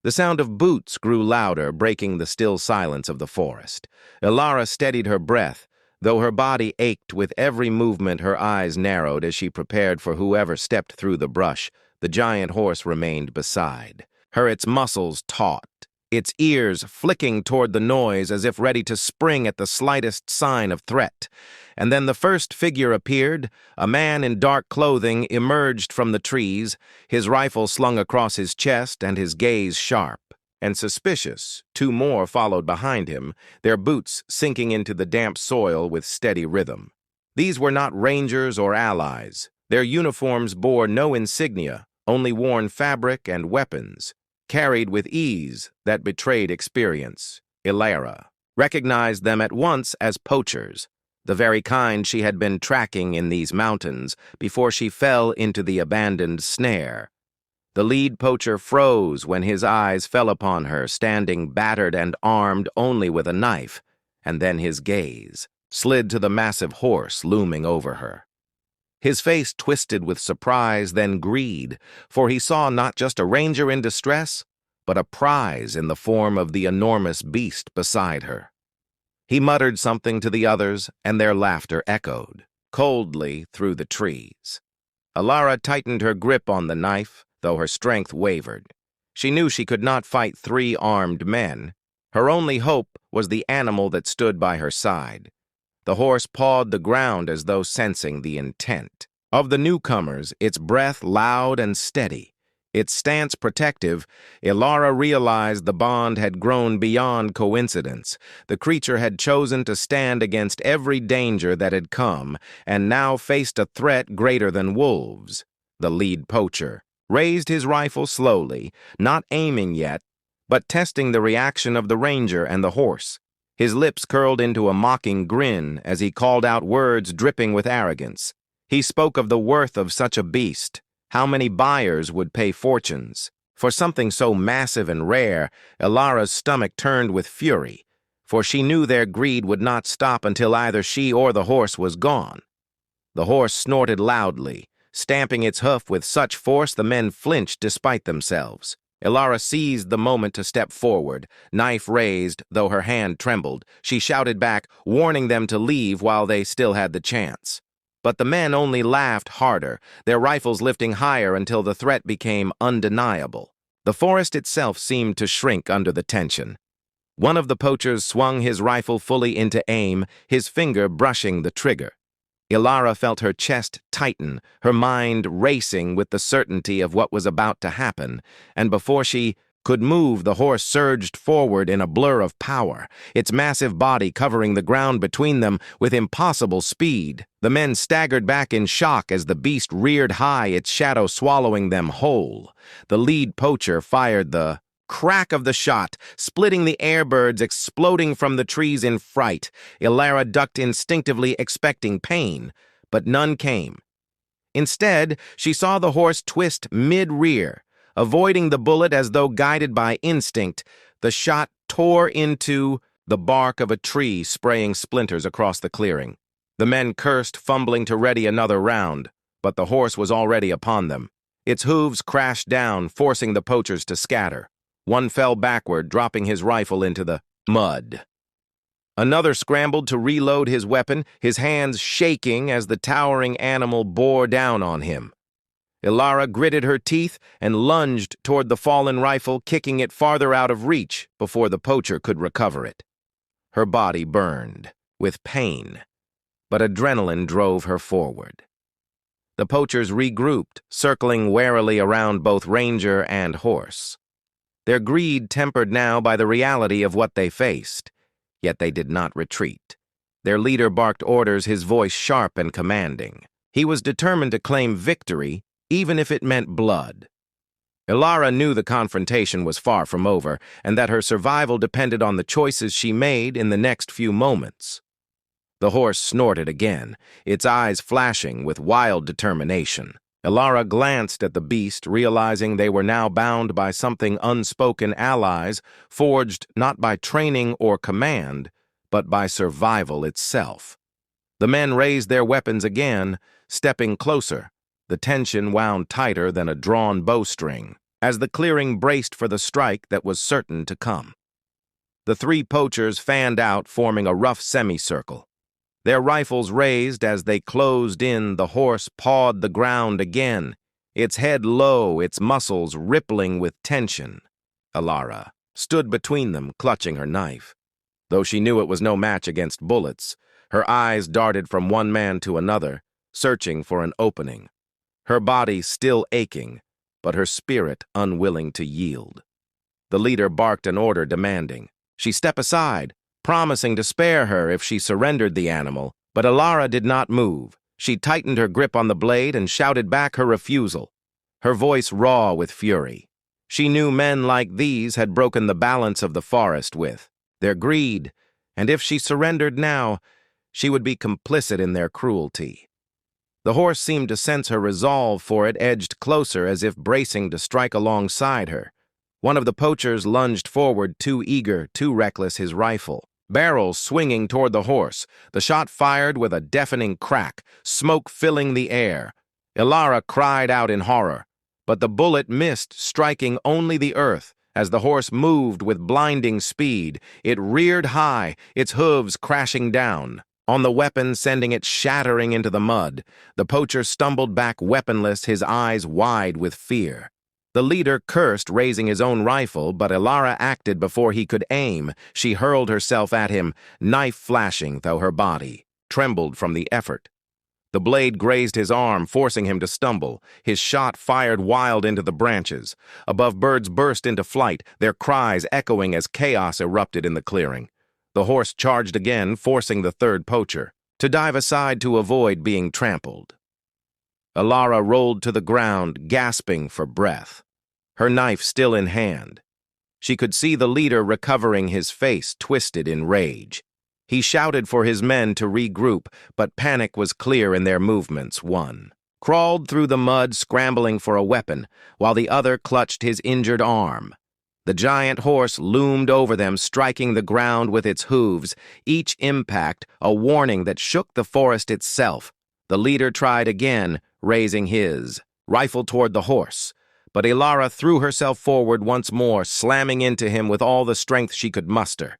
The sound of boots grew louder, breaking the still silence of the forest. Ilara steadied her breath. Though her body ached with every movement, her eyes narrowed as she prepared for whoever stepped through the brush. The giant horse remained beside her, its muscles taut, its ears flicking toward the noise as if ready to spring at the slightest sign of threat. And then the first figure appeared. A man in dark clothing emerged from the trees, his rifle slung across his chest and his gaze sharp and suspicious. Two more followed behind him, their boots sinking into the damp soil with steady rhythm. These were not rangers or allies. Their uniforms bore no insignia, only worn fabric and weapons, carried with ease that betrayed experience. Ilara recognized them at once as poachers, the very kind she had been tracking in these mountains before she fell into the abandoned snare. The lead poacher froze when his eyes fell upon her, standing battered and armed only with a knife, and then his gaze slid to the massive horse looming over her. His face twisted with surprise, then greed, for he saw not just a ranger in distress, but a prize in the form of the enormous beast beside her. He muttered something to the others, and their laughter echoed coldly through the trees. Ilara tightened her grip on the knife, though her strength wavered. She knew she could not fight three armed men. Her only hope was the animal that stood by her side. The horse pawed the ground as though sensing the intent of the newcomers, its breath loud and steady, its stance protective. Ilara realized the bond had grown beyond coincidence. The creature had chosen to stand against every danger that had come, and now faced a threat greater than wolves. The lead poacher raised his rifle slowly, not aiming yet, but testing the reaction of the ranger and the horse. His lips curled into a mocking grin as he called out words dripping with arrogance. He spoke of the worth of such a beast, how many buyers would pay fortunes. For something so massive and rare, Ilara's stomach turned with fury, for she knew their greed would not stop until either she or the horse was gone. The horse snorted loudly, stamping its hoof with such force the men flinched despite themselves. Ilara seized the moment to step forward, knife raised, though her hand trembled. She shouted back, warning them to leave while they still had the chance. But the men only laughed harder, their rifles lifting higher until the threat became undeniable. The forest itself seemed to shrink under the tension. One of the poachers swung his rifle fully into aim, his finger brushing the trigger. Ilara felt her chest tighten, her mind racing with the certainty of what was about to happen, and before she could move, the horse surged forward in a blur of power, its massive body covering the ground between them with impossible speed. The men staggered back in shock as the beast reared high, its shadow swallowing them whole. The lead poacher fired the crack of the shot, splitting the airbirds exploding from the trees in fright. Ilara ducked instinctively, expecting pain, but none came. Instead, she saw the horse twist mid-rear. Avoiding the bullet as though guided by instinct, the shot tore into the bark of a tree, spraying splinters across the clearing. The men cursed, fumbling to ready another round, but the horse was already upon them. Its hooves crashed down, forcing the poachers to scatter. One fell backward, dropping his rifle into the mud. Another scrambled to reload his weapon, his hands shaking as the towering animal bore down on him. Ilara gritted her teeth and lunged toward the fallen rifle, kicking it farther out of reach before the poacher could recover it. Her body burned with pain, but adrenaline drove her forward. The poachers regrouped, circling warily around both ranger and horse. Their greed tempered now by the reality of what they faced, yet they did not retreat. Their leader barked orders, his voice sharp and commanding. He was determined to claim victory, even if it meant blood. Ilara knew the confrontation was far from over, and that her survival depended on the choices she made in the next few moments. The horse snorted again, its eyes flashing with wild determination. Ilara glanced at the beast, realizing they were now bound by something unspoken, allies forged not by training or command, but by survival itself. The men raised their weapons again, stepping closer, the tension wound tighter than a drawn bowstring. as the clearing braced for the strike that was certain to come. The three poachers fanned out, forming a rough semicircle. Their rifles raised as they closed in. The horse pawed the ground again, its head low, its muscles rippling with tension. Elara stood between them, clutching her knife. Though she knew it was no match against bullets, her eyes darted from one man to another, searching for an opening. Her body still aching, but her spirit unwilling to yield. The leader barked an order, demanding she step aside, promising to spare her if she surrendered the animal, but Elara did not move. She tightened her grip on the blade and shouted back her refusal, her voice raw with fury. She knew men like these had broken the balance of the forest with their greed, and if she surrendered now, she would be complicit in their cruelty. The horse seemed to sense her resolve, for it edged closer as if bracing to strike alongside her. One of the poachers lunged forward, too eager, too reckless, his rifle, barrels swinging toward the horse. The shot fired with a deafening crack, smoke filling the air. Elara cried out in horror, but the bullet missed, striking only the earth. As the horse moved with blinding speed, it reared high, its hooves crashing down on the weapon, sending it shattering into the mud. The poacher stumbled back weaponless, his eyes wide with fear. The leader cursed, raising his own rifle, but Elara acted before he could aim. She hurled herself at him, knife flashing, though her body trembled from the effort. The blade grazed his arm, forcing him to stumble. His shot fired wild into the branches. Above, birds burst into flight, their cries echoing as chaos erupted in the clearing. The horse charged again, forcing the third poacher to dive aside to avoid being trampled. Elara rolled to the ground, gasping for breath, her knife still in hand. She could see the leader recovering, his face twisted in rage. He shouted for his men to regroup, but panic was clear in their movements. One crawled through the mud, scrambling for a weapon, while the other clutched his injured arm. The giant horse loomed over them, striking the ground with its hooves, each impact a warning that shook the forest itself. The leader tried again, raising his rifle toward the horse, but Elara threw herself forward once more, slamming into him with all the strength she could muster.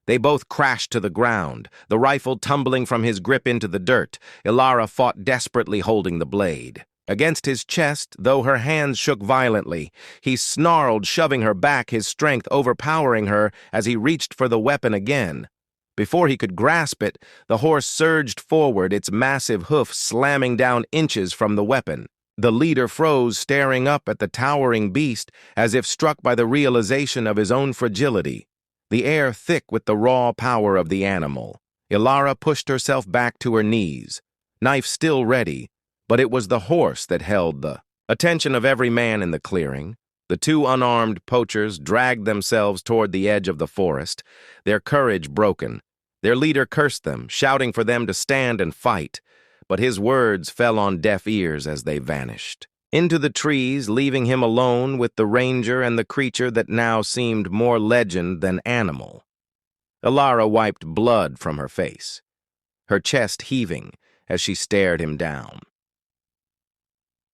They both crashed to the ground, the rifle tumbling from his grip into the dirt. Elara fought desperately, holding the blade against his chest, though her hands shook violently. He snarled, shoving her back, his strength overpowering her as he reached for the weapon again. Before he could grasp it, the horse surged forward, its massive hoof slamming down inches from the weapon. The leader froze, staring up at the towering beast as if struck by the realization of his own fragility, the air thick with the raw power of the animal. Elara pushed herself back to her knees, knife still ready, but it was the horse that held the attention of every man in the clearing. The two unarmed poachers dragged themselves toward the edge of the forest, their courage broken. Their leader cursed them, shouting for them to stand and fight, but his words fell on deaf ears as they vanished into the trees, leaving him alone with the ranger and the creature that now seemed more legend than animal. Elara wiped blood from her face, her chest heaving as she stared him down.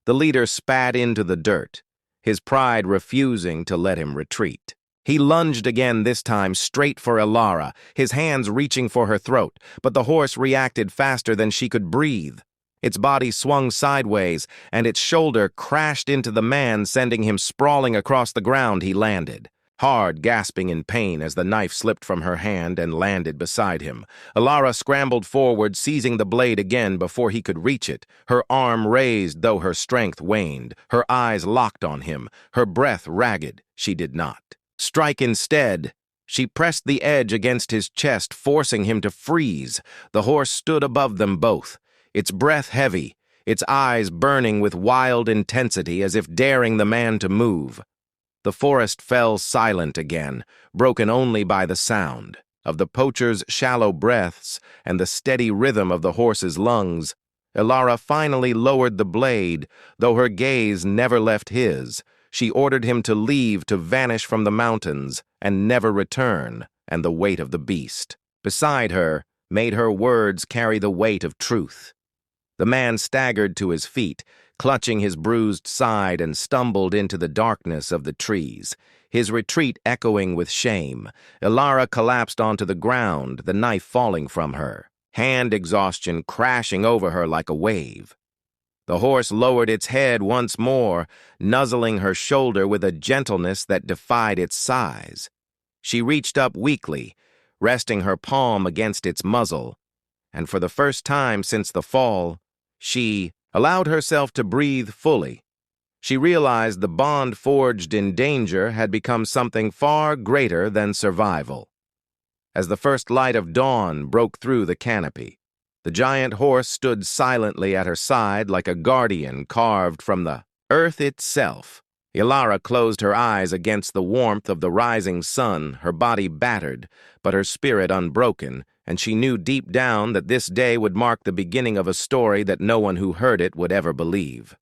The leader spat into the dirt, his pride refusing to let him retreat. He lunged again, this time straight for Elara, his hands reaching for her throat, but the horse reacted faster than she could breathe. Its body swung sideways, and its shoulder crashed into the man, sending him sprawling across the ground. He landed, hard, gasping in pain as the knife slipped from her hand and landed beside him. Elara scrambled forward, seizing the blade again before he could reach it, her arm raised though her strength waned, her eyes locked on him, her breath ragged. She did not strike. Instead, she pressed the edge against his chest, forcing him to freeze. The horse stood above them both, its breath heavy, its eyes burning with wild intensity as if daring the man to move. The forest fell silent again, broken only by the sound of the poacher's shallow breaths and the steady rhythm of the horse's lungs. Elara finally lowered the blade, though her gaze never left his. She ordered him to leave, to vanish from the mountains, and never return, and the weight of the beast beside her made her words carry the weight of truth. The man staggered to his feet, clutching his bruised side, and stumbled into the darkness of the trees, his retreat echoing with shame. Ilara collapsed onto the ground, the knife falling from her, hand exhaustion crashing over her like a wave. The horse lowered its head once more, nuzzling her shoulder with a gentleness that defied its size. She reached up weakly, resting her palm against its muzzle, and for the first time since the fall, she allowed herself to breathe fully. She realized the bond forged in danger had become something far greater than survival. As the first light of dawn broke through the canopy, the giant horse stood silently at her side like a guardian carved from the earth itself. Ilara closed her eyes against the warmth of the rising sun, her body battered, but her spirit unbroken, and she knew deep down that this day would mark the beginning of a story that no one who heard it would ever believe.